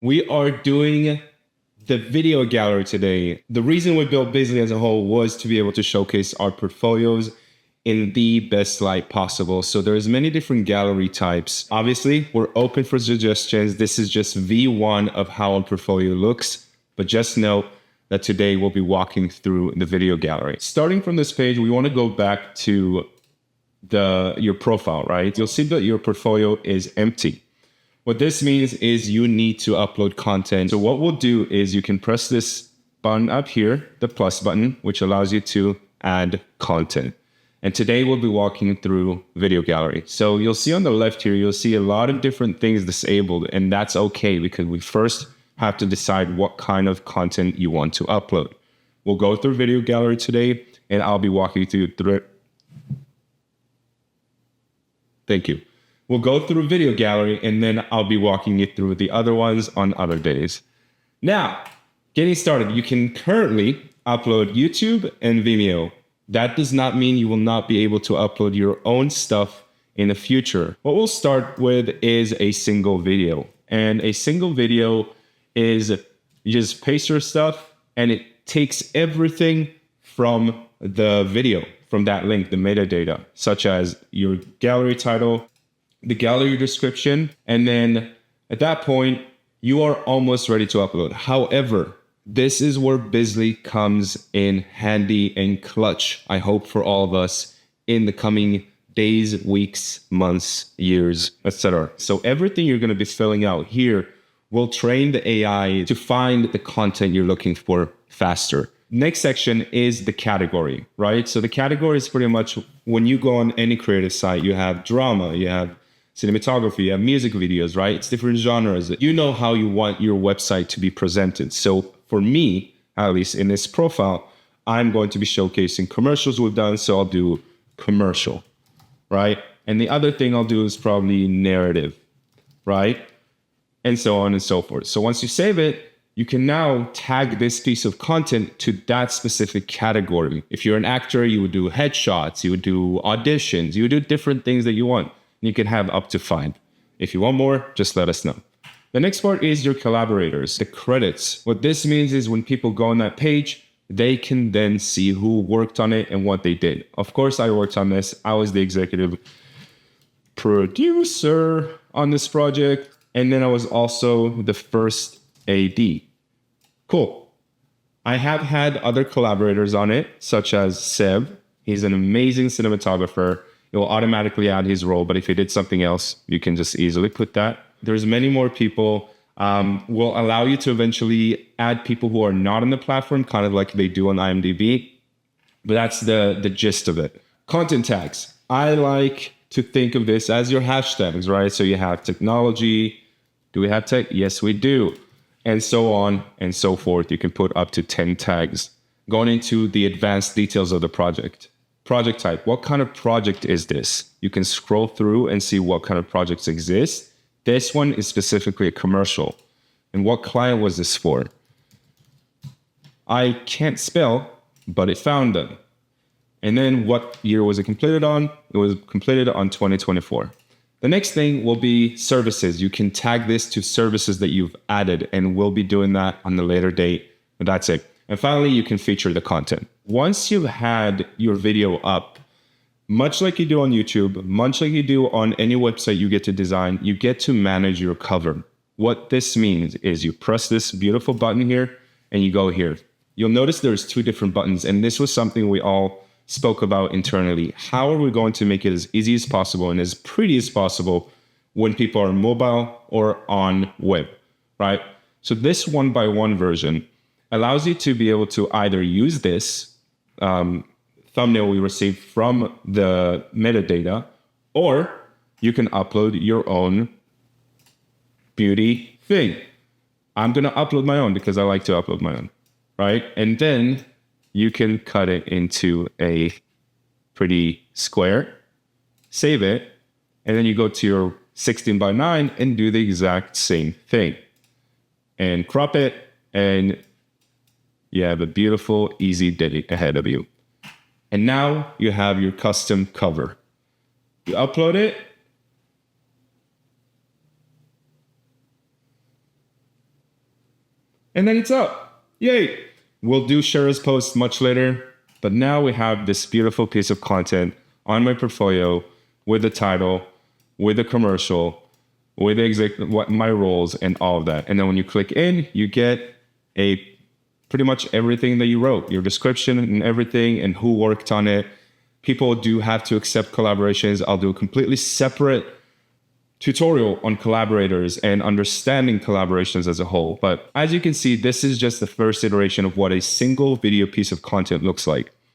We are doing the video gallery today. The reason we built Bizly as a whole was to be able to showcase our portfolios in the best light possible. So there's many different gallery types. Obviously, we're open for suggestions. This is just V1 of how a portfolio looks, but just know that today we'll be walking through the video gallery. Starting from this page, we want to go back to your profile, right? You'll see that your portfolio is empty. What this means is you need to upload content. So what we'll do is you can press this button up here, the plus button, which allows you to add content. And today we'll be walking through video gallery. So you'll see on the left here, you'll see a lot of different things disabled, and that's okay because we first have to decide what kind of content you want to upload. We'll go through video gallery today, and I'll be walking you through it. Thank you. We'll go through video gallery, and then I'll be walking you through the other ones on other days. Now, getting started, you can currently upload YouTube and Vimeo. That does not mean you will not be able to upload your own stuff in the future. What we'll start with is a single video. And a single video is you just paste your stuff and it takes everything from the video, from that link, the metadata, such as your gallery title, the gallery description, and then at that point, you are almost ready to upload. However, this is where Bizly comes in handy and clutch, I hope, for all of us in the coming days, weeks, months, years, etc. So everything you're going to be filling out here will train the AI to find the content you're looking for faster. Next section is the category, right? So the category is pretty much when you go on any creative site, you have drama, you have cinematography, you have music videos, right? It's different genres. You know how you want your website to be presented. So for me, at least in this profile, I'm going to be showcasing commercials we've done. So I'll do commercial, right? And the other thing I'll do is probably narrative, right? And so on and so forth. So once you save it, you can now tag this piece of content to that specific category. If you're an actor, you would do headshots, you would do auditions, you would do different things that you want. You can have up to 5. If you want more, just let us know. The next part is your collaborators, the credits. What this means is when people go on that page, they can then see who worked on it and what they did. Of course, I worked on this. I was the executive producer on this project. And then I was also the first AD. Cool. I have had other collaborators on it, such as Seb. He's an amazing cinematographer. It will automatically add his role, but if he did something else, you can just easily put that. There's many more people. Will allow you to eventually add people who are not on the platform, kind of like they do on IMDb. But that's the gist of it. Content tags. I like to think of this as your hashtags, right? So you have technology. Do we have tech? Yes, we do. And so on and so forth. You can put up to 10 tags. Going into the advanced details of the project. Project type. What kind of project is this? You can scroll through and see what kind of projects exist. This one is specifically a commercial. And what client was this for? I can't spell, but it found them. And then what year was it completed on? It was completed on 2024. The next thing will be services. You can tag this to services that you've added, and we'll be doing that on the later date. But that's it. And finally, you can feature the content. Once you've had your video up, much like you do on YouTube, much like you do on any website you get to design, you get to manage your cover. What this means is you press this beautiful button here and you go here. You'll notice there's 2 different buttons, and this was something we all spoke about internally. How are we going to make it as easy as possible and as pretty as possible when people are mobile or on web, right? So this 1x1 version allows you to be able to either use this thumbnail we received from the metadata, or you can upload your own beauty thing. I'm going to upload my own because I like to upload my own, right? And then you can cut it into a pretty square, save it, and then you go to your 16:9 and do the exact same thing. And crop it, and you have a beautiful, easy day ahead of you. And now you have your custom cover. You upload it. and then it's up. Yay. We'll do Shara's post much later, but now we have this beautiful piece of content on my portfolio with the title, with the commercial, with the what my roles and all of that. And then when you click in, you get pretty much everything that you wrote, your description and everything and who worked on it. People do have to accept collaborations. I'll do a completely separate tutorial on collaborators and understanding collaborations as a whole. But as you can see, this is just the first iteration of what a single video piece of content looks like.